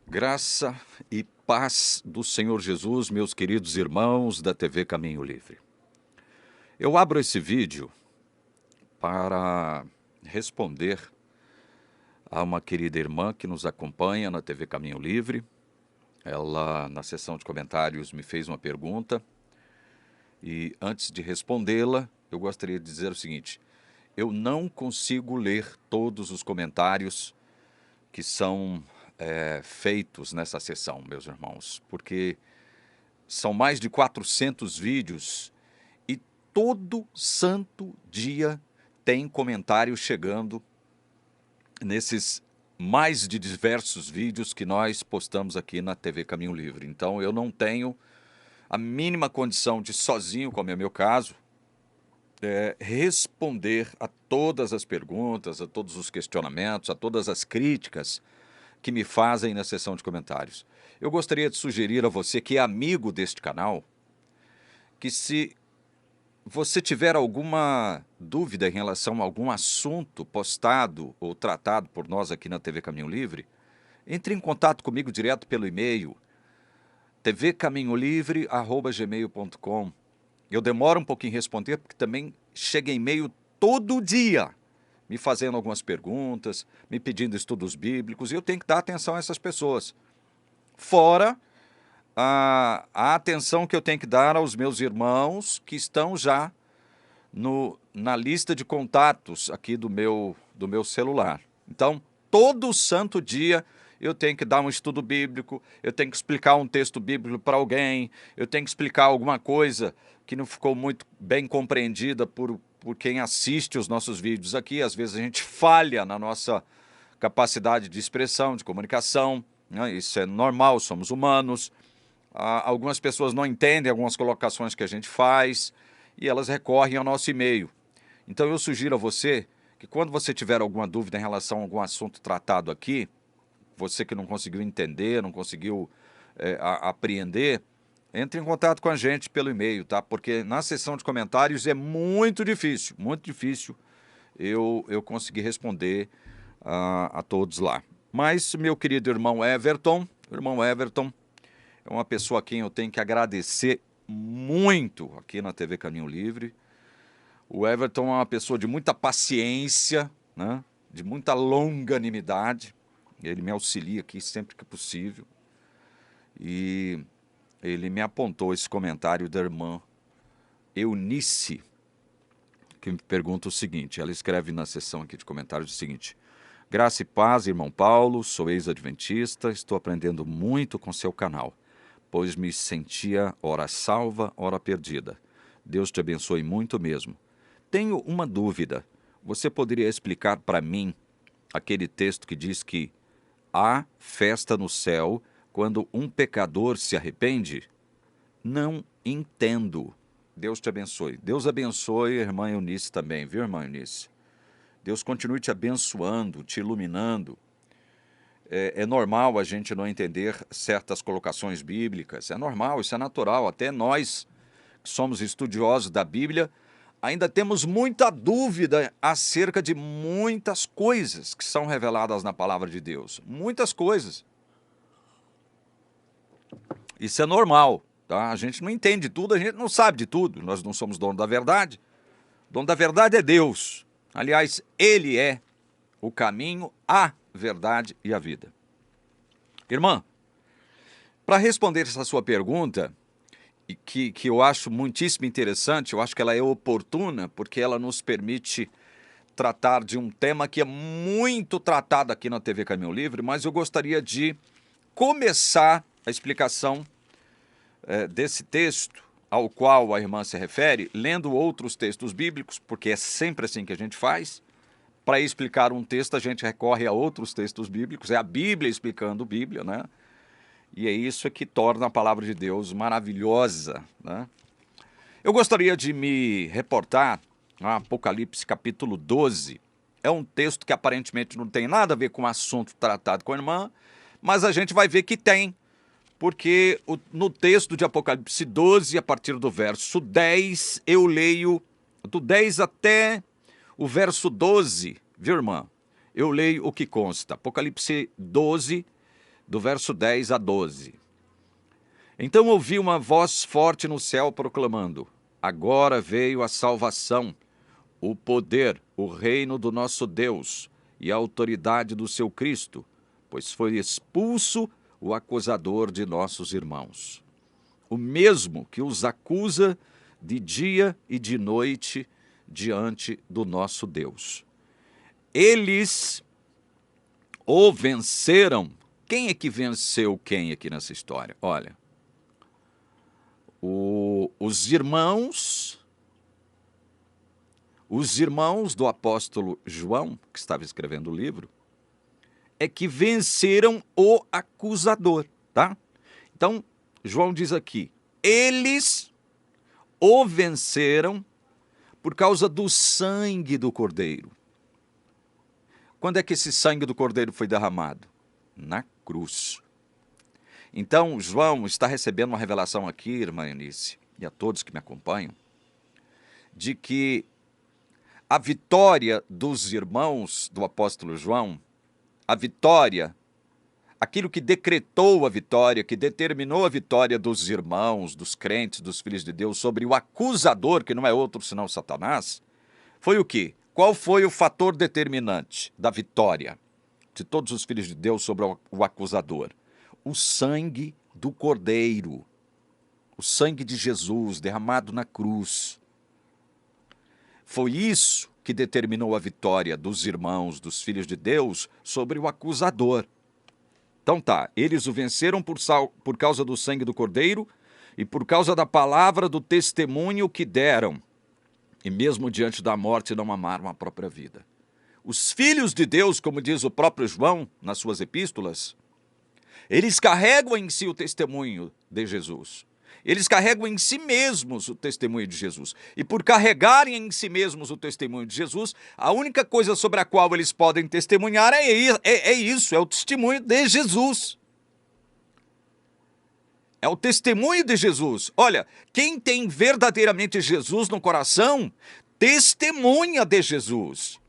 Graça e paz do Senhor Jesus, meus queridos irmãos da TV Caminho Livre. Eu abro esse vídeo para responder a uma querida irmã que nos acompanha na TV Caminho Livre. Ela, na sessão de comentários, me fez uma pergunta e, antes de respondê-la, eu gostaria de dizer o seguinte: eu não consigo ler todos os comentários que são feitos nessa sessão, meus irmãos, porque são mais de 400 vídeos e todo santo dia tem comentário chegando nesses mais de diversos vídeos que nós postamos aqui na TV Caminho Livre. Então eu não tenho a mínima condição de sozinho, como é meu caso, responder a todas as perguntas, a todos os questionamentos, a todas as críticas que me fazem na seção de comentários. Eu gostaria de sugerir a você que é amigo deste canal, que se você tiver alguma dúvida em relação a algum assunto postado ou tratado por nós aqui na TV Caminho Livre, entre em contato comigo direto pelo e-mail tvcaminholivre@gmail.com. Eu demoro um pouquinho em responder porque também chega e-mail todo dia me fazendo algumas perguntas, me pedindo estudos bíblicos, e eu tenho que dar atenção a essas pessoas. Fora a atenção que eu tenho que dar aos meus irmãos que estão já na lista de contatos aqui do meu celular. Então, todo santo dia eu tenho que dar um estudo bíblico, eu tenho que explicar um texto bíblico para alguém, eu tenho que explicar alguma coisa que não ficou muito bem compreendida por quem assiste os nossos vídeos aqui. Às vezes a gente falha na nossa capacidade de expressão, de comunicação, né? Isso é normal, somos humanos. Algumas pessoas não entendem algumas colocações que a gente faz e elas recorrem ao nosso e-mail. Então eu sugiro a você que, quando você tiver alguma dúvida em relação a algum assunto tratado aqui, você que não conseguiu entender, não conseguiu apreender, entre em contato com a gente pelo e-mail, tá? Porque na seção de comentários é muito difícil eu conseguir responder a todos lá. Mas meu querido irmão Everton é uma pessoa a quem eu tenho que agradecer muito aqui na TV Caminho Livre. O Everton é uma pessoa de muita paciência, né? De muita longanimidade. Ele me auxilia aqui sempre que possível. E ele me apontou esse comentário da irmã Eunice, que me pergunta o seguinte. Ela escreve na seção aqui de comentários o seguinte: graça e paz, irmão Paulo, sou ex-adventista, estou aprendendo muito com seu canal, pois me sentia ora salva, ora perdida. Deus te abençoe muito mesmo. Tenho uma dúvida. Você poderia explicar para mim aquele texto que diz que há festa no céu quando um pecador se arrepende? Não entendo. Deus te abençoe. Deus abençoe a irmã Eunice também, viu, irmã Eunice? Deus continue te abençoando, te iluminando. É normal a gente não entender certas colocações bíblicas, é normal, isso é natural. Até nós, que somos estudiosos da Bíblia, ainda temos muita dúvida acerca de muitas coisas que são reveladas na palavra de Deus. Muitas coisas. Isso é normal, tá? A gente não entende tudo, a gente não sabe de tudo, nós não somos dono da verdade. O dono da verdade é Deus. Aliás, Ele é o caminho, a verdade e a vida. Irmã, para responder essa sua pergunta, que eu acho muitíssimo interessante, eu acho que ela é oportuna, porque ela nos permite tratar de um tema que é muito tratado aqui na TV Caminho Livre, mas eu gostaria de começar a explicação desse texto ao qual a irmã se refere, lendo outros textos bíblicos, porque é sempre assim que a gente faz. Para explicar um texto, a gente recorre a outros textos bíblicos, é a Bíblia explicando a Bíblia, né? E é isso que torna a palavra de Deus maravilhosa, né? Eu gostaria de me reportar a Apocalipse capítulo 12. É um texto que aparentemente não tem nada a ver com o assunto tratado com a irmã, mas a gente vai ver que tem, porque no texto de Apocalipse 12, a partir do verso 10, eu leio do 10 até o verso 12, viu, irmã? Eu leio o que consta. Apocalipse 12, do verso 10 a 12. Então ouvi uma voz forte no céu proclamando: agora veio a salvação, o poder, o reino do nosso Deus e a autoridade do seu Cristo, pois foi expulso o acusador de nossos irmãos, o mesmo que os acusa de dia e de noite diante do nosso Deus. Eles o venceram. Quem é que venceu quem aqui nessa história? Olha, os irmãos do apóstolo João, que estava escrevendo o livro, é que venceram o acusador, tá? Então, João diz aqui, eles o venceram por causa do sangue do Cordeiro. Quando é que esse sangue do Cordeiro foi derramado? Na cruz. Então, João está recebendo uma revelação aqui, irmã Eunice, e a todos que me acompanham, de que a vitória dos irmãos do apóstolo João, a vitória, aquilo que decretou a vitória, que determinou a vitória dos irmãos, dos crentes, dos filhos de Deus sobre o acusador, que não é outro senão Satanás, foi o quê? Qual foi o fator determinante da vitória de todos os filhos de Deus sobre o acusador? O sangue do Cordeiro, o sangue de Jesus derramado na cruz. Foi isso que determinou a vitória dos irmãos, dos filhos de Deus, sobre o acusador. Então tá, eles o venceram por causa do sangue do Cordeiro e por causa da palavra do testemunho que deram. E mesmo diante da morte não amaram a própria vida. Os filhos de Deus, como diz o próprio João nas suas epístolas, eles carregam em si o testemunho de Jesus. Eles carregam em si mesmos o testemunho de Jesus. E por carregarem em si mesmos o testemunho de Jesus, a única coisa sobre a qual eles podem testemunhar é isso, é o testemunho de Jesus. É o testemunho de Jesus. Olha, quem tem verdadeiramente Jesus no coração, testemunha de Jesus.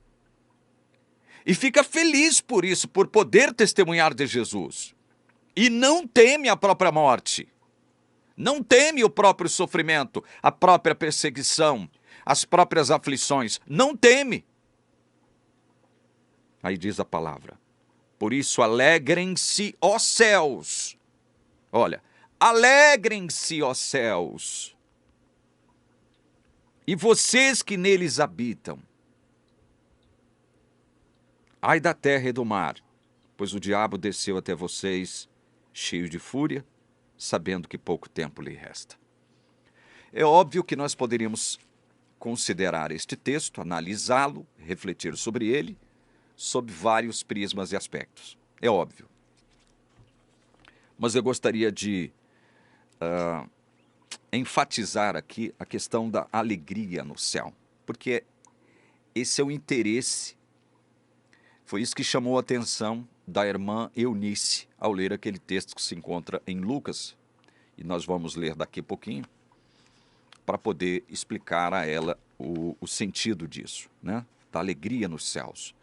E fica feliz por isso, por poder testemunhar de Jesus. E não teme a própria morte. Não teme o próprio sofrimento, a própria perseguição, as próprias aflições. Não teme. Aí diz a palavra: por isso alegrem-se, ó céus. Olha, alegrem-se, ó céus, e vocês que neles habitam. Ai da terra e do mar, pois o diabo desceu até vocês, cheio de fúria, sabendo que pouco tempo lhe resta. É óbvio que nós poderíamos considerar este texto, analisá-lo, refletir sobre ele, sob vários prismas e aspectos. É óbvio. Mas eu gostaria de enfatizar aqui a questão da alegria no céu, porque esse é o interesse, foi isso que chamou a atenção da irmã Eunice ao ler aquele texto que se encontra em Lucas, e nós vamos ler daqui a pouquinho, para poder explicar a ela o sentido disso, né? Da alegria nos céus.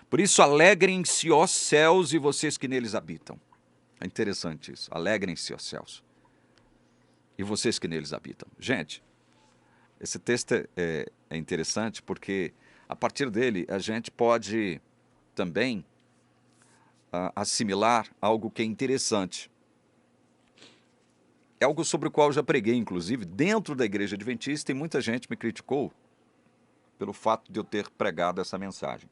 Por isso, alegrem-se, ó céus, e vocês que neles habitam. É interessante isso, alegrem-se, ó céus, e vocês que neles habitam. Gente, esse texto é interessante porque a partir dele a gente pode também assimilar algo que é interessante. É algo sobre o qual eu já preguei, inclusive, dentro da Igreja Adventista, e muita gente me criticou pelo fato de eu ter pregado essa mensagem.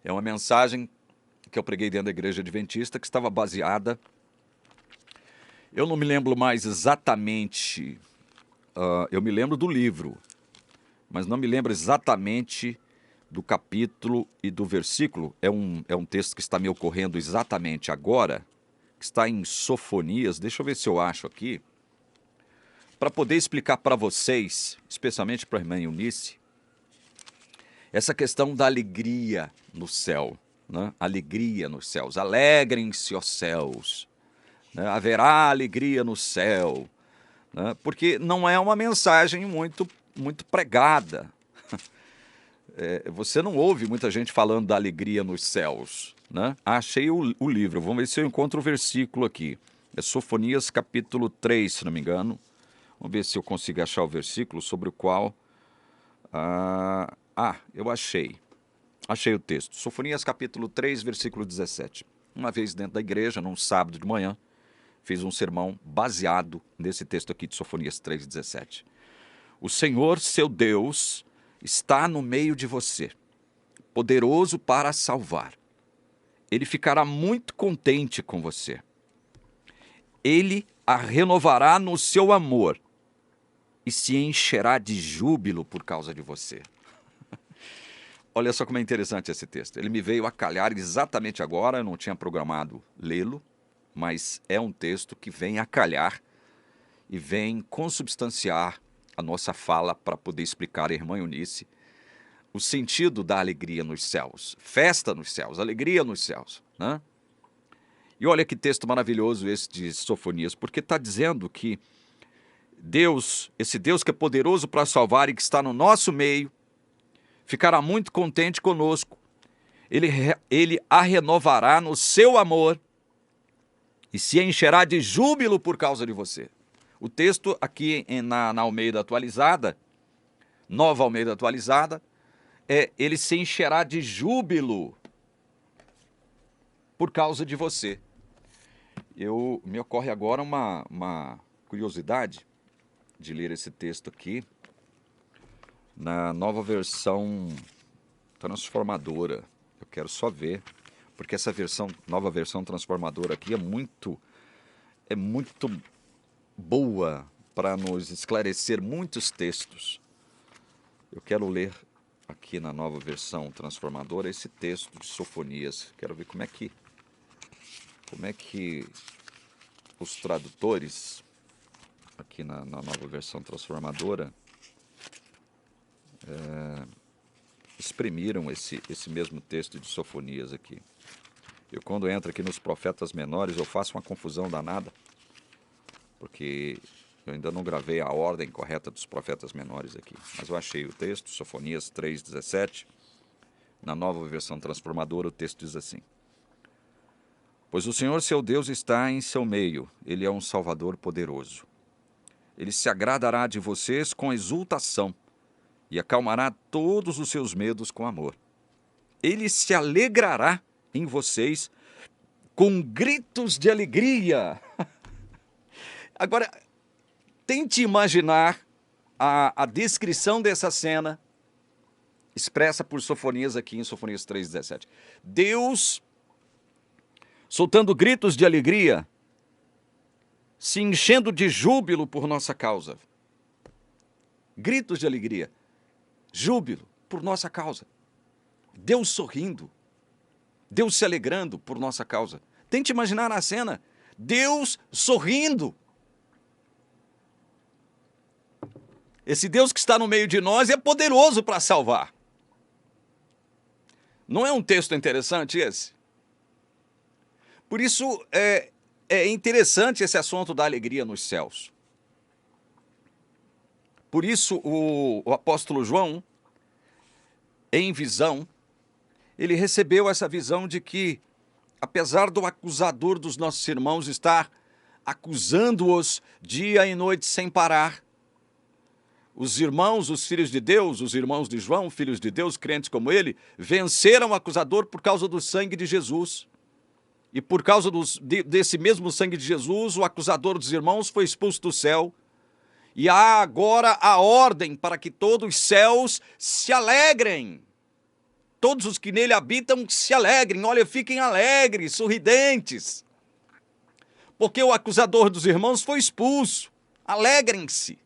É uma mensagem que eu preguei dentro da Igreja Adventista, que estava baseada... Eu não me lembro mais exatamente, eu me lembro do livro, mas não me lembro exatamente do capítulo e do versículo. É um texto que está me ocorrendo exatamente agora, que está em Sofonias. Deixa eu ver se eu acho aqui, para poder explicar para vocês, especialmente para a irmã Eunice, essa questão da alegria no céu, né? Alegria nos céus, alegrem-se, ó céus. Né? Haverá alegria no céu, né? Porque não é uma mensagem muito pregada. Você não ouve muita gente falando da alegria nos céus, né? Achei o livro, vamos ver se eu encontro o versículo aqui. É Sofonias capítulo 3, se não me engano. Vamos ver se eu consigo achar o versículo sobre o qual... eu achei. Achei o texto. Sofonias capítulo 3, versículo 17. Uma vez dentro da igreja, num sábado de manhã, fiz um sermão baseado nesse texto aqui de Sofonias 3,17. O Senhor, seu Deus, está no meio de você, poderoso para salvar. Ele ficará muito contente com você. Ele a renovará no seu amor e se encherá de júbilo por causa de você. Olha só como é interessante esse texto. Ele me veio a calhar exatamente agora, eu não tinha programado lê-lo, mas é um texto que vem a calhar e vem consubstanciar a nossa fala para poder explicar à irmã Eunice o sentido da alegria nos céus. Festa nos céus, alegria nos céus, né? E olha que texto maravilhoso esse de Sofonias, porque está dizendo que Deus, esse Deus que é poderoso para salvar e que está no nosso meio, ficará muito contente conosco. Ele a renovará no seu amor e se encherá de júbilo por causa de você. O texto aqui na Almeida atualizada, Nova Almeida atualizada, ele se encherá de júbilo por causa de você. Me ocorre agora uma curiosidade de ler esse texto aqui na nova versão transformadora. Eu quero só ver, porque essa nova versão transformadora aqui é muito boa para nos esclarecer muitos textos. Eu quero ler aqui na nova versão transformadora esse texto de Sofonias. Quero ver como é que os tradutores aqui na nova versão transformadora exprimiram esse mesmo texto de Sofonias aqui. Eu, quando entro aqui nos profetas menores, eu faço uma confusão danada, porque eu ainda não gravei a ordem correta dos profetas menores aqui. Mas eu achei o texto, Sofonias 3,17. Na nova versão transformadora, o texto diz assim: Pois o Senhor seu Deus está em seu meio, Ele é um Salvador poderoso. Ele se agradará de vocês com exultação e acalmará todos os seus medos com amor. Ele se alegrará em vocês com gritos de alegria. Agora, tente imaginar a descrição dessa cena expressa por Sofonias aqui em Sofonias 3,17. Deus soltando gritos de alegria, se enchendo de júbilo por nossa causa. Gritos de alegria, júbilo por nossa causa. Deus sorrindo, Deus se alegrando por nossa causa. Tente imaginar a cena, Deus sorrindo. Esse Deus que está no meio de nós é poderoso para salvar. Não é um texto interessante esse? Por isso é interessante esse assunto da alegria nos céus. Por isso o apóstolo João, em visão, ele recebeu essa visão de que, apesar do acusador dos nossos irmãos estar acusando-os dia e noite sem parar, os irmãos, os filhos de Deus, os irmãos de João, filhos de Deus, crentes como ele, venceram o acusador por causa do sangue de Jesus. E por causa desse mesmo sangue de Jesus, o acusador dos irmãos foi expulso do céu. E há agora a ordem para que todos os céus se alegrem. Todos os que nele habitam se alegrem. Olha, fiquem alegres, sorridentes. Porque o acusador dos irmãos foi expulso. Alegrem-se.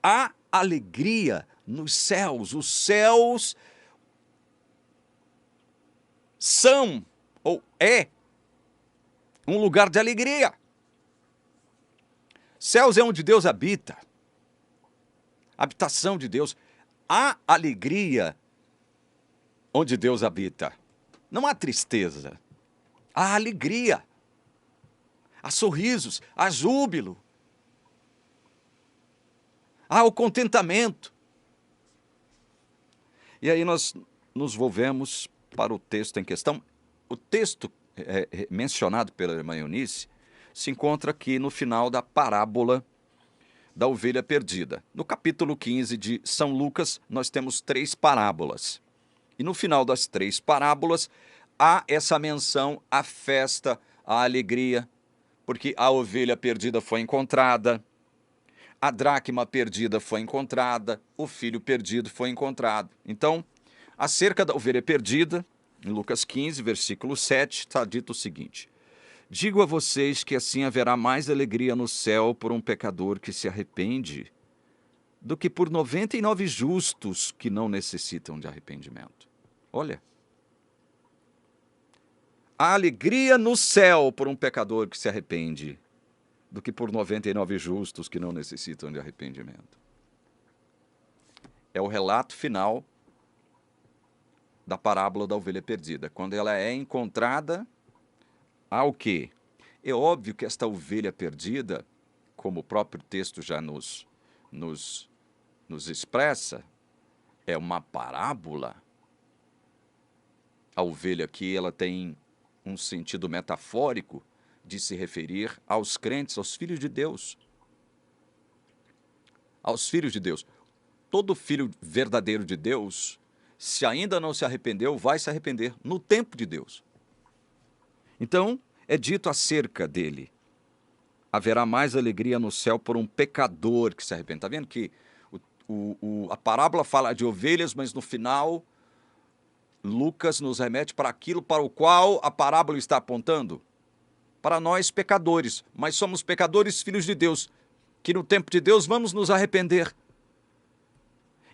Há alegria nos céus. Os céus são, ou um lugar de alegria. Céus é onde Deus habita. Habitação de Deus. Há alegria onde Deus habita. Não há tristeza. Há alegria. Há sorrisos. Há júbilo. Há o contentamento. E aí nós nos volvemos para o texto em questão. o texto mencionado pela irmã Eunice se encontra aqui no final da parábola da ovelha perdida. No capítulo 15 de São Lucas, nós temos 3 parábolas. E no final das 3 parábolas, há essa menção à festa, à alegria, porque a ovelha perdida foi encontrada, a dracma perdida foi encontrada, o filho perdido foi encontrado. Então, acerca da ovelha perdida, em Lucas 15, versículo 7, está dito o seguinte: digo a vocês que assim haverá mais alegria no céu por um pecador que se arrepende do que por 99 justos que não necessitam de arrependimento. Olha, a alegria no céu por um pecador que se arrepende do que por 99 justos que não necessitam de arrependimento. É o relato final da parábola da ovelha perdida. Quando ela é encontrada, há o quê? É óbvio que esta ovelha perdida, como o próprio texto já nos expressa, é uma parábola. A ovelha aqui, ela tem um sentido metafórico de se referir aos crentes, aos filhos de Deus. Aos filhos de Deus. Todo filho verdadeiro de Deus, se ainda não se arrependeu, vai se arrepender no tempo de Deus. Então, é dito acerca dele: haverá mais alegria no céu por um pecador que se arrepende. Está vendo que a parábola fala de ovelhas, mas no final, Lucas nos remete para aquilo para o qual a parábola está apontando? Para nós pecadores, mas somos pecadores filhos de Deus, que no tempo de Deus vamos nos arrepender.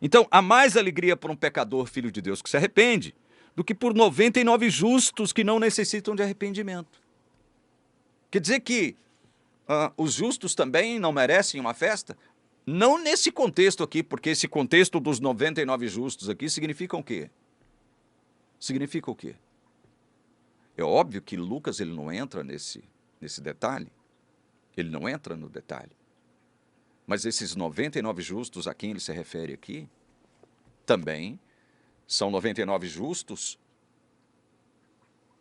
Então, há mais alegria por um pecador filho de Deus que se arrepende do que por 99 justos que não necessitam de arrependimento. Quer dizer que os justos também não merecem uma festa? Não nesse contexto aqui, porque esse contexto dos 99 justos aqui significa o quê? Significa o quê? É óbvio que Lucas ele não entra nesse detalhe. Ele não entra no detalhe. Mas esses 99 justos a quem ele se refere aqui, também são 99 justos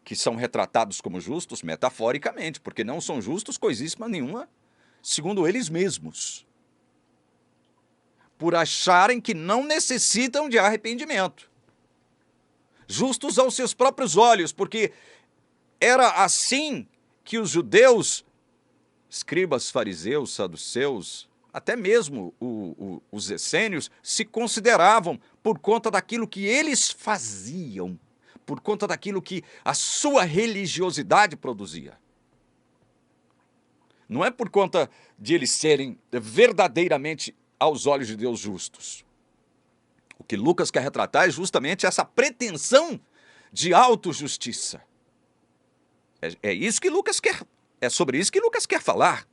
que são retratados como justos metaforicamente, porque não são justos coisíssima nenhuma, segundo eles mesmos, por acharem que não necessitam de arrependimento. Justos aos seus próprios olhos, porque era assim que os judeus, escribas, fariseus, saduceus, até mesmo os essênios, se consideravam por conta daquilo que eles faziam, por conta daquilo que a sua religiosidade produzia. Não é por conta de eles serem verdadeiramente, aos olhos de Deus, justos. O que Lucas quer retratar é justamente essa pretensão de autojustiça. É isso que Lucas quer, é sobre isso que Lucas quer falar.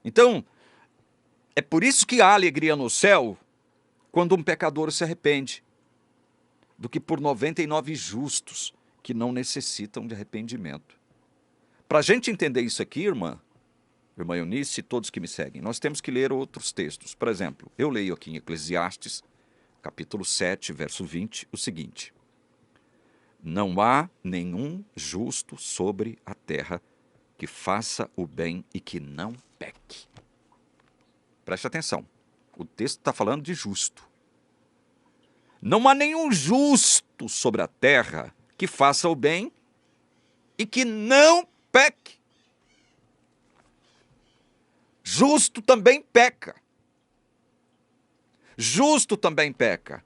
Então, é por isso que há alegria no céu quando um pecador se arrepende, do que por 99 justos que não necessitam de arrependimento. Para a gente entender isso aqui, irmã Eunice e todos que me seguem, nós temos que ler outros textos. Por exemplo, eu leio aqui em Eclesiastes, capítulo 7, verso 20, o seguinte: não há nenhum justo sobre a terra que faça o bem e que não peque. Preste atenção, o texto está falando de justo. Não há nenhum justo sobre a terra que faça o bem e que não peque. Justo também peca. Justo também peca.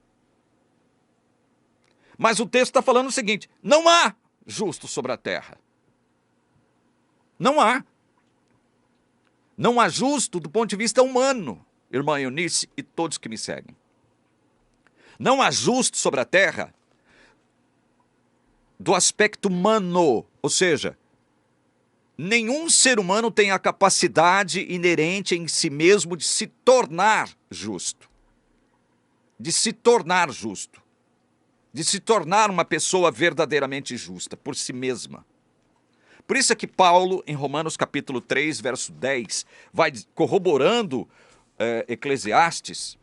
Mas o texto está falando o seguinte: não há justo sobre a terra. Não há. Não há justo do ponto de vista humano, irmã Eunice e todos que me seguem. Não há justo sobre a terra do aspecto humano, ou seja, nenhum ser humano tem a capacidade inerente em si mesmo de se tornar justo. De se tornar justo. De se tornar uma pessoa verdadeiramente justa por si mesma. Por isso é que Paulo, em Romanos capítulo 3, verso 10, vai corroborando Eclesiastes,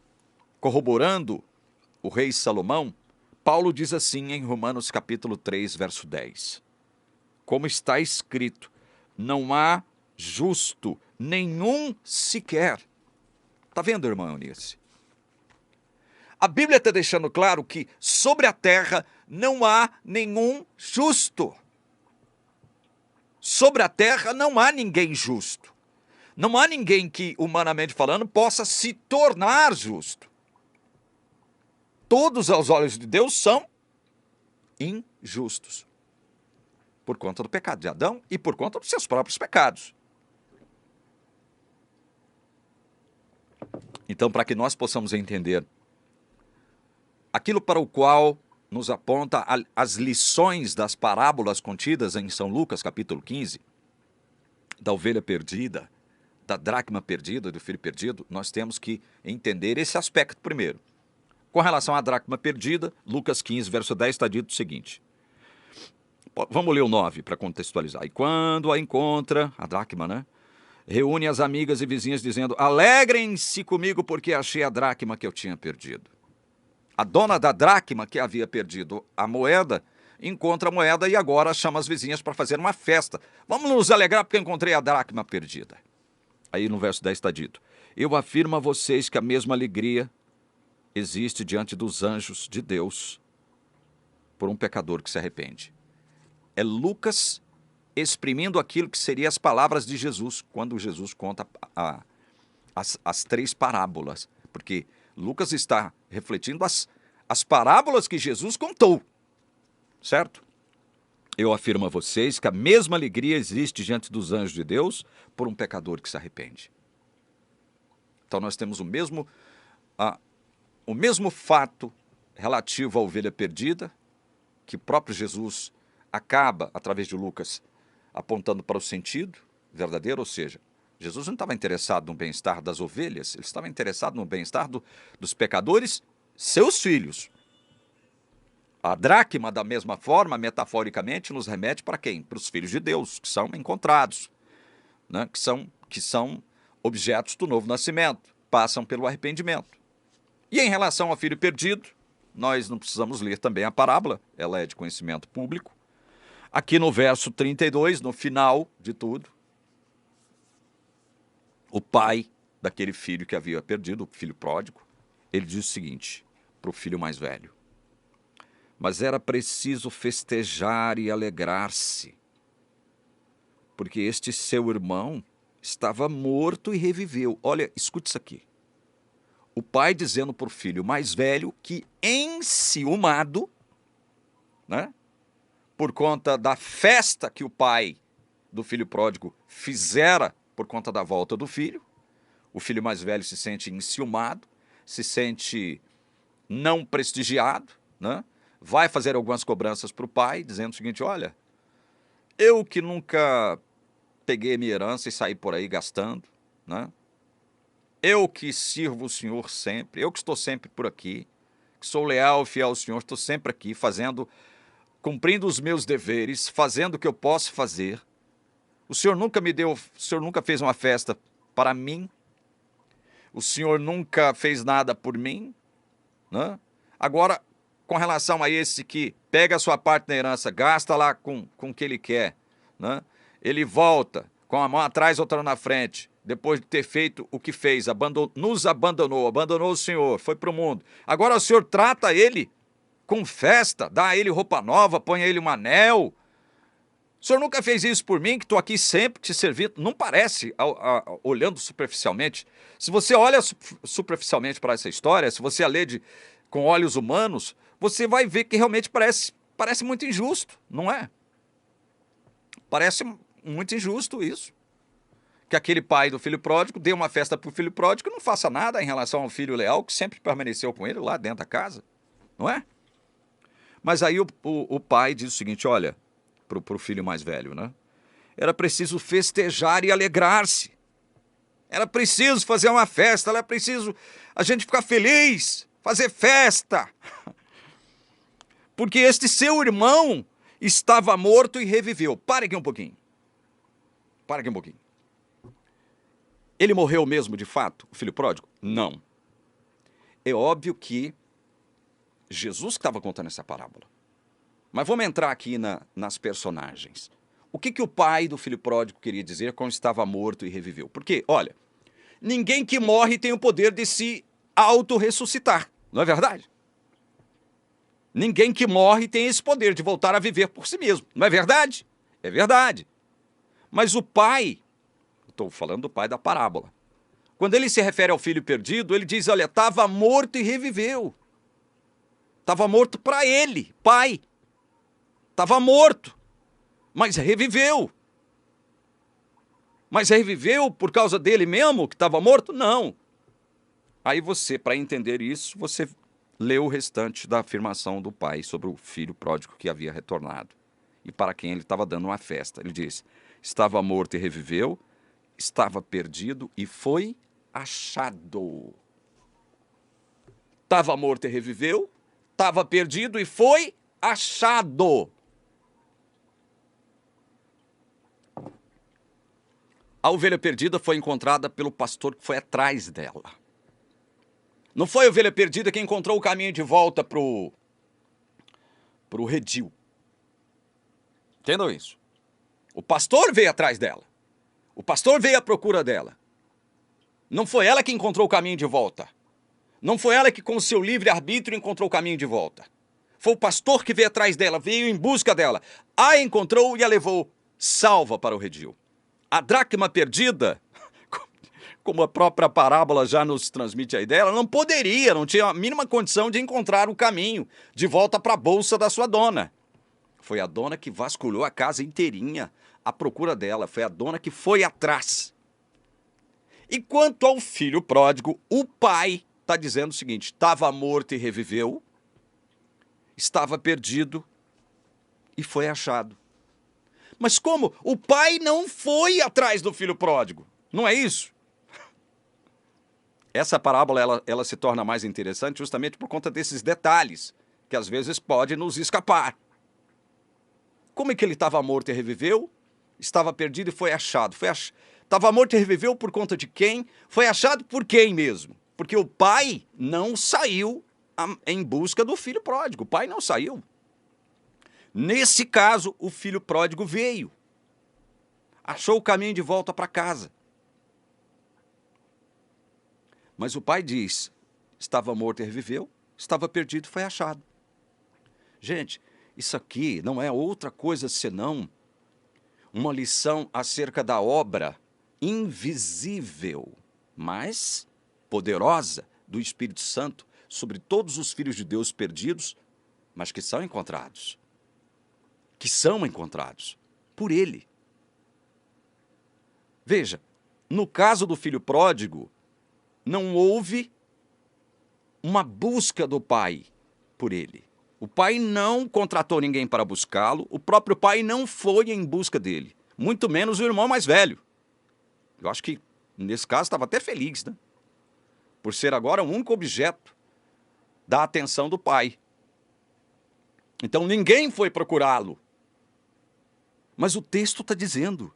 corroborando o rei Salomão, Paulo diz assim em Romanos capítulo 3, verso 10. Como está escrito, não há justo nenhum sequer. Está vendo, irmão Eunice? A Bíblia está deixando claro que sobre a terra não há nenhum justo. Sobre a terra não há ninguém justo. Não há ninguém que, humanamente falando, possa se tornar justo. Todos aos olhos de Deus são injustos. Por conta do pecado de Adão e por conta dos seus próprios pecados. Então, para que nós possamos entender aquilo para o qual nos aponta as lições das parábolas contidas em São Lucas, capítulo 15, da ovelha perdida, da dracma perdida, do filho perdido, nós temos que entender esse aspecto primeiro. Com relação à dracma perdida, Lucas 15, verso 10, está dito o seguinte. Vamos ler o 9 para contextualizar. E quando a encontra, a dracma, né? Reúne as amigas e vizinhas dizendo, alegrem-se comigo porque achei a dracma que eu tinha perdido. A dona da dracma que havia perdido a moeda, encontra a moeda e agora chama as vizinhas para fazer uma festa. Vamos nos alegrar porque encontrei a dracma perdida. Aí no verso 10 está dito, eu afirmo a vocês que a mesma alegria existe diante dos anjos de Deus por um pecador que se arrepende. É Lucas exprimindo aquilo que seriam as palavras de Jesus, quando Jesus conta as três parábolas. Porque Lucas está refletindo as parábolas que Jesus contou, certo? Eu afirmo a vocês que a mesma alegria existe diante dos anjos de Deus por um pecador que se arrepende. Então nós temos o mesmo fato relativo à ovelha perdida, que o próprio Jesus acaba, através de Lucas, apontando para o sentido verdadeiro, ou seja, Jesus não estava interessado no bem-estar das ovelhas, ele estava interessado no bem-estar dos pecadores, seus filhos. A dracma, da mesma forma, metaforicamente, nos remete para quem? Para os filhos de Deus, que são encontrados, né? que são objetos do novo nascimento, passam pelo arrependimento. E em relação ao filho perdido, nós não precisamos ler também a parábola, ela é de conhecimento público. Aqui no verso 32, no final de tudo, o pai daquele filho que havia perdido, o filho pródigo, ele diz o seguinte para o filho mais velho. Mas era preciso festejar e alegrar-se, porque este seu irmão estava morto e reviveu. Olha, escute isso aqui. O pai dizendo para o filho mais velho que, enciumado, né, por conta da festa que o pai do filho pródigo fizera por conta da volta do filho, o filho mais velho se sente enciumado, se sente não prestigiado, né? Vai fazer algumas cobranças para o pai, dizendo o seguinte, olha, eu que nunca peguei minha herança e saí por aí gastando, né? Eu que sirvo o Senhor sempre, eu que estou sempre por aqui, que sou leal e fiel ao Senhor, estou sempre aqui cumprindo os meus deveres, fazendo o que eu posso fazer. O Senhor nunca fez uma festa para mim, o Senhor nunca fez nada por mim, né? Agora, com relação a esse que pega a sua parte da herança, gasta lá com o que ele quer, né? Ele volta com a mão atrás, outra na frente, depois de ter feito o que fez, nos abandonou o Senhor, foi para o mundo. Agora o Senhor trata ele com festa, dá a ele roupa nova, põe a ele um anel. O Senhor nunca fez isso por mim, que estou aqui sempre te servindo. Não parece, olhando superficialmente. Se você olha superficialmente para essa história, se você a lê com olhos humanos, você vai ver que realmente parece muito injusto, não é? Parece muito injusto isso. Que aquele pai do filho pródigo dê uma festa para o filho pródigo e não faça nada em relação ao filho leal que sempre permaneceu com ele lá dentro da casa, não é? Mas aí o pai diz o seguinte, olha, para o filho mais velho, né? Era preciso festejar e alegrar-se. Era preciso fazer uma festa, era preciso a gente ficar feliz, fazer festa. Porque este seu irmão estava morto e reviveu. Pare aqui um pouquinho. Para aqui um pouquinho. Ele morreu mesmo de fato, o filho pródigo? Não. É óbvio que Jesus que estava contando essa parábola. Mas vamos entrar aqui nas personagens. O que o pai do filho pródigo queria dizer quando estava morto e reviveu? Porque, olha, ninguém que morre tem o poder de se auto-ressuscitar, não é verdade? Ninguém que morre tem esse poder de voltar a viver por si mesmo, não é verdade? É verdade. Mas o pai, estou falando do pai da parábola, quando ele se refere ao filho perdido, ele diz, olha, estava morto e reviveu. Estava morto para ele, pai. Estava morto, mas reviveu. Mas reviveu por causa dele mesmo, que estava morto? Não. Aí você, para entender isso, você lê o restante da afirmação do pai sobre o filho pródigo que havia retornado e para quem ele estava dando uma festa. Ele diz, estava morto e reviveu, estava perdido e foi achado. Estava morto e reviveu, estava perdido e foi achado. A ovelha perdida foi encontrada pelo pastor que foi atrás dela. Não foi a ovelha perdida que encontrou o caminho de volta pro redil. Entendam isso? O pastor veio atrás dela. O pastor veio à procura dela. Não foi ela que encontrou o caminho de volta. Não foi ela que com o seu livre-arbítrio encontrou o caminho de volta. Foi o pastor que veio atrás dela, veio em busca dela. A encontrou e a levou salva para o redil. A dracma perdida, como a própria parábola já nos transmite a ideia, ela não poderia, não tinha a mínima condição de encontrar o caminho de volta para a bolsa da sua dona. Foi a dona que vasculhou a casa inteirinha à procura dela, foi a dona que foi atrás. E quanto ao filho pródigo, o pai está dizendo o seguinte, estava morto e reviveu, estava perdido e foi achado. Mas como? O pai não foi atrás do filho pródigo, não é isso? Essa parábola ela se torna mais interessante justamente por conta desses detalhes, que às vezes pode nos escapar. Como é que ele estava morto e reviveu? Estava perdido e foi achado. Estava morto e reviveu por conta de quem? Foi achado por quem mesmo? Porque o pai não saiu em busca do filho pródigo. O pai não saiu. Nesse caso, o filho pródigo veio. Achou o caminho de volta para casa. Mas o pai diz, estava morto e reviveu, estava perdido e foi achado. Gente, isso aqui não é outra coisa senão uma lição acerca da obra invisível, mas poderosa do Espírito Santo sobre todos os filhos de Deus perdidos, mas que são encontrados. Que são encontrados por ele. Veja, no caso do filho pródigo, não houve uma busca do pai por ele. O pai não contratou ninguém para buscá-lo, o próprio pai não foi em busca dele, muito menos o irmão mais velho. Eu acho que, nesse caso, estava até feliz, né? Por ser agora o único objeto da atenção do pai. Então ninguém foi procurá-lo. Mas o texto está dizendo,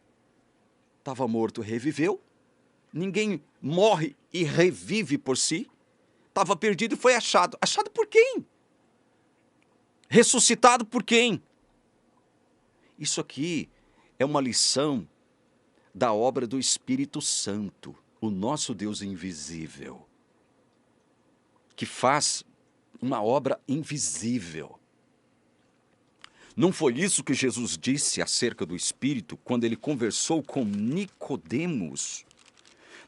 estava morto, reviveu, ninguém morre e revive por si, estava perdido e foi achado. Achado por quem? Ressuscitado por quem? Isso aqui é uma lição da obra do Espírito Santo, o nosso Deus invisível, que faz uma obra invisível. Não foi isso que Jesus disse acerca do Espírito quando ele conversou com Nicodemos?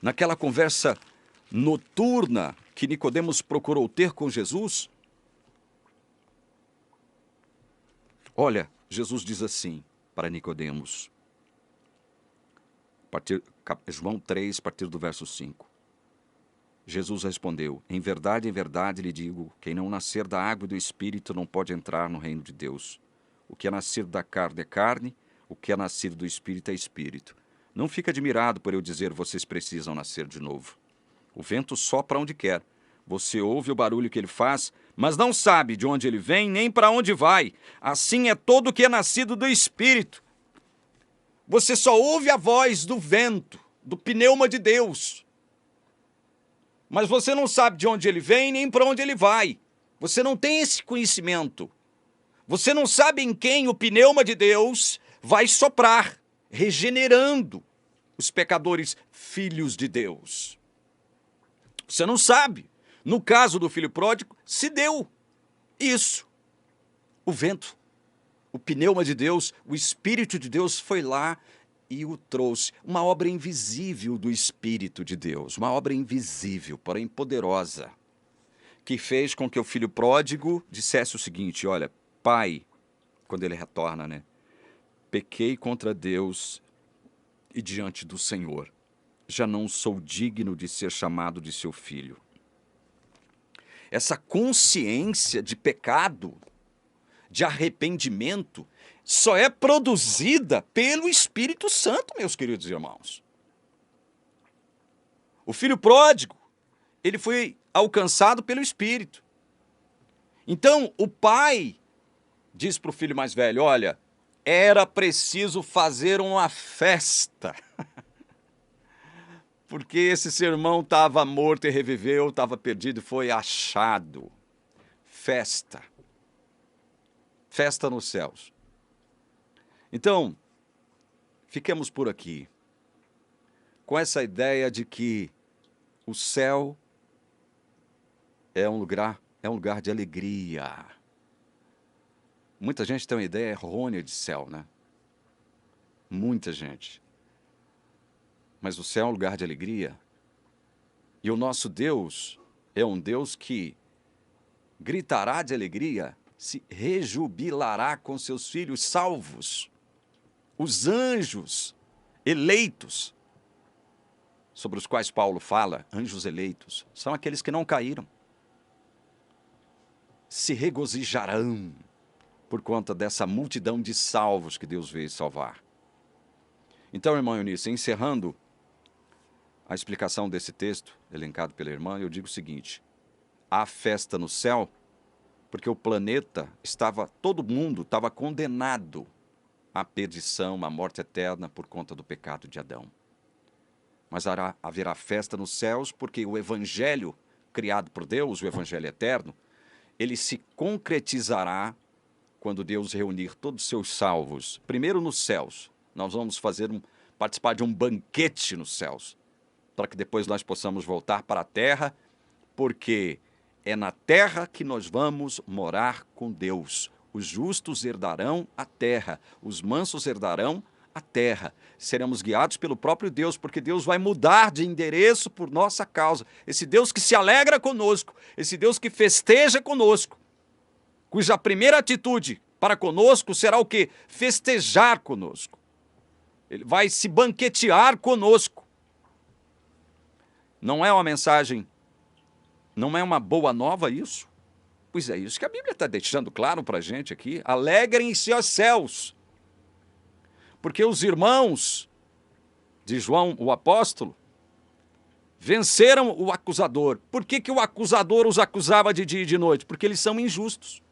Naquela conversa noturna que Nicodemos procurou ter com Jesus? Olha, Jesus diz assim para Nicodemos, João 3, a partir do verso 5. Jesus respondeu, em verdade lhe digo, quem não nascer da água e do Espírito não pode entrar no reino de Deus. O que é nascido da carne é carne, o que é nascido do Espírito é Espírito. Não fique admirado por eu dizer, vocês precisam nascer de novo. O vento sopra onde quer. Você ouve o barulho que ele faz, mas não sabe de onde ele vem nem para onde vai. Assim é todo o que é nascido do Espírito. Você só ouve a voz do vento, do pneuma de Deus. Mas você não sabe de onde ele vem nem para onde ele vai. Você não tem esse conhecimento. Você não sabe em quem o pneuma de Deus vai soprar, regenerando os pecadores filhos de Deus. Você não sabe. No caso do filho pródigo, se deu isso. O vento, o pneuma de Deus, o Espírito de Deus foi lá e o trouxe. Uma obra invisível do Espírito de Deus, uma obra invisível, porém poderosa, que fez com que o filho pródigo dissesse o seguinte: olha, pai, quando ele retorna, né? Pequei contra Deus e diante do Senhor. Já não sou digno de ser chamado de seu filho. Essa consciência de pecado, de arrependimento, só é produzida pelo Espírito Santo, meus queridos irmãos. O filho pródigo, ele foi alcançado pelo Espírito. Então, o pai diz para o filho mais velho: olha, era preciso fazer uma festa. Porque esse seu irmão estava morto e reviveu, estava perdido e foi achado. Festa. Festa nos céus. Então, fiquemos por aqui, com essa ideia de que o céu é um lugar de alegria. Muita gente tem uma ideia errônea de céu, né? Muita gente. Mas o céu é um lugar de alegria. E o nosso Deus é um Deus que gritará de alegria, se rejubilará com seus filhos salvos. Os anjos eleitos, sobre os quais Paulo fala, anjos eleitos, são aqueles que não caíram. Se regozijarão por conta dessa multidão de salvos que Deus veio salvar. Então, irmão Eunice, encerrando a explicação desse texto, elencado pela irmã, eu digo o seguinte: há festa no céu, porque o planeta todo mundo estava condenado à perdição, à morte eterna por conta do pecado de Adão. Mas haverá festa nos céus, porque o evangelho criado por Deus, o evangelho eterno, ele se concretizará quando Deus reunir todos os seus salvos, primeiro nos céus. Nós vamos participar de um banquete nos céus, para que depois nós possamos voltar para a terra, porque é na terra que nós vamos morar com Deus. Os justos herdarão a terra, os mansos herdarão a terra. Seremos guiados pelo próprio Deus, porque Deus vai mudar de endereço por nossa causa. Esse Deus que se alegra conosco, esse Deus que festeja conosco, cuja primeira atitude para conosco será o quê? Festejar conosco. Ele vai se banquetear conosco. Não é uma mensagem, não é uma boa nova isso? Pois é isso que a Bíblia está deixando claro para a gente aqui. Alegrem-se os céus. Porque os irmãos de João, o apóstolo, venceram o acusador. Por que o acusador os acusava de dia e de noite? Porque eles são injustos.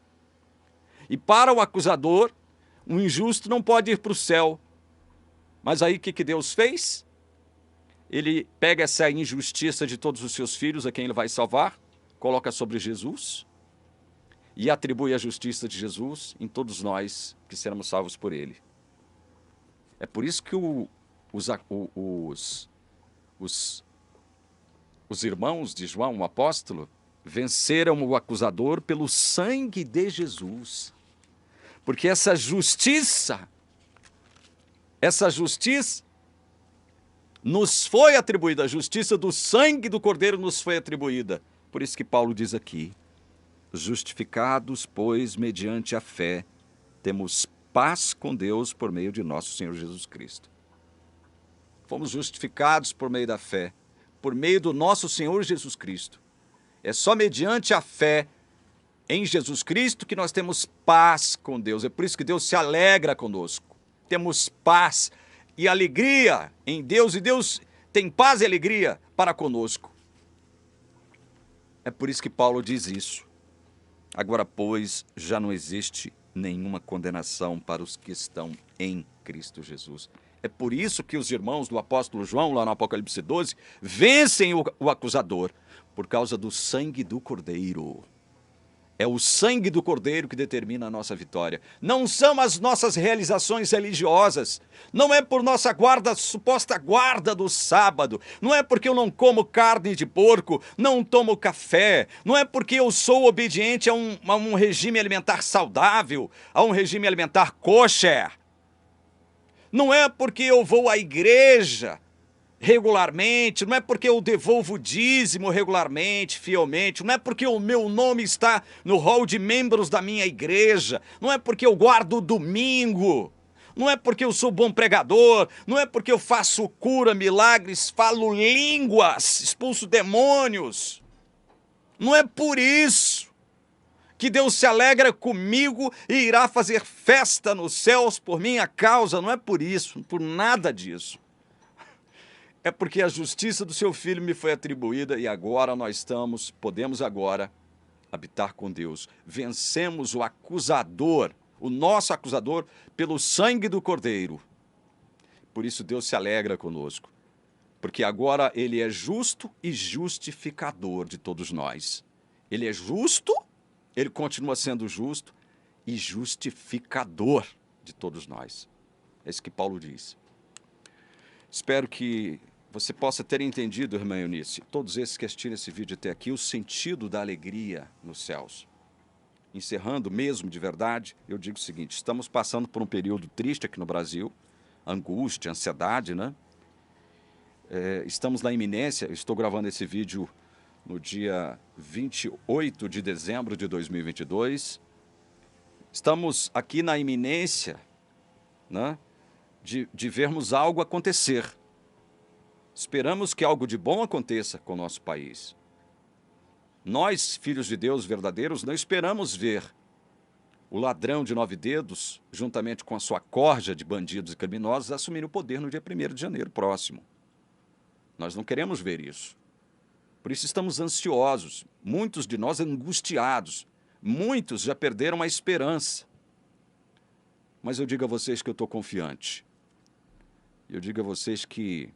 E para o acusador, um injusto não pode ir para o céu. Mas aí o que Deus fez? Ele pega essa injustiça de todos os seus filhos, a quem ele vai salvar, coloca sobre Jesus e atribui a justiça de Jesus em todos nós que seremos salvos por ele. É por isso que os irmãos de João, o apóstolo, venceram o acusador pelo sangue de Jesus. Porque essa justiça nos foi atribuída, a justiça do sangue do Cordeiro nos foi atribuída. Por isso que Paulo diz aqui: justificados, pois, mediante a fé, temos paz com Deus por meio de nosso Senhor Jesus Cristo. Fomos justificados por meio da fé, por meio do nosso Senhor Jesus Cristo. É só mediante a fé em Jesus Cristo que nós temos paz com Deus. É por isso que Deus se alegra conosco. Temos paz e alegria em Deus, e Deus tem paz e alegria para conosco. É por isso que Paulo diz isso. Agora, pois, já não existe nenhuma condenação para os que estão em Cristo Jesus. É por isso que os irmãos do apóstolo João, lá no Apocalipse 12, vencem o acusador, por causa do sangue do Cordeiro. É o sangue do Cordeiro que determina a nossa vitória. Não são as nossas realizações religiosas. Não é por nossa guarda, suposta guarda do sábado. Não é porque eu não como carne de porco, não tomo café. Não é porque eu sou obediente a um regime alimentar saudável, a um regime alimentar kosher. Não é porque eu vou à igreja regularmente, não é porque eu devolvo dízimo regularmente, fielmente, não é porque o meu nome está no hall de membros da minha igreja, não é porque eu guardo o domingo, não é porque eu sou bom pregador, não é porque eu faço cura, milagres, falo línguas, expulso demônios. Não é por isso que Deus se alegra comigo e irá fazer festa nos céus por minha causa. Não é por isso, por nada disso. É porque a justiça do seu Filho me foi atribuída e agora podemos agora habitar com Deus. Vencemos o acusador, o nosso acusador, pelo sangue do Cordeiro. Por isso Deus se alegra conosco, porque agora Ele é justo e justificador de todos nós. Ele é justo, Ele continua sendo justo e justificador de todos nós. É isso que Paulo diz. Espero que você possa ter entendido, irmã Eunice, todos esses que assistiram esse vídeo até aqui, o sentido da alegria nos céus. Encerrando mesmo de verdade, eu digo o seguinte: estamos passando por um período triste aqui no Brasil, angústia, ansiedade, né? Estamos na iminência, eu estou gravando esse vídeo no dia 28 de dezembro de 2022. Estamos aqui na iminência, né, de vermos algo acontecer. Esperamos que algo de bom aconteça com o nosso país. Nós, filhos de Deus verdadeiros, não esperamos ver o ladrão de 9 dedos, juntamente com a sua corja de bandidos e criminosos, assumir o poder no dia 1º de janeiro próximo. Nós não queremos ver isso. Por isso estamos ansiosos, muitos de nós angustiados, muitos já perderam a esperança. Mas eu digo a vocês que eu estou confiante. Eu digo a vocês que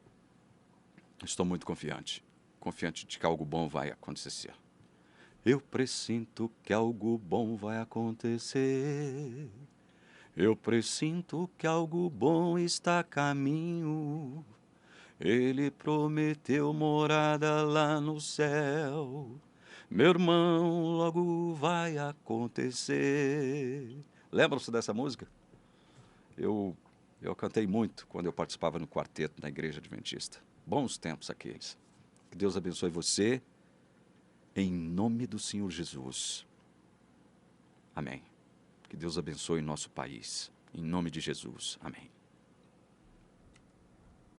estou muito confiante de que algo bom vai acontecer. Eu pressinto que algo bom vai acontecer. Eu pressinto que algo bom está a caminho. Ele prometeu morada lá no céu. Meu irmão, logo vai acontecer. Lembram-se dessa música? Eu cantei muito quando eu participava no quarteto na Igreja Adventista. Bons tempos aqueles. Que Deus abençoe você, em nome do Senhor Jesus. Amém. Que Deus abençoe nosso país, em nome de Jesus. Amém.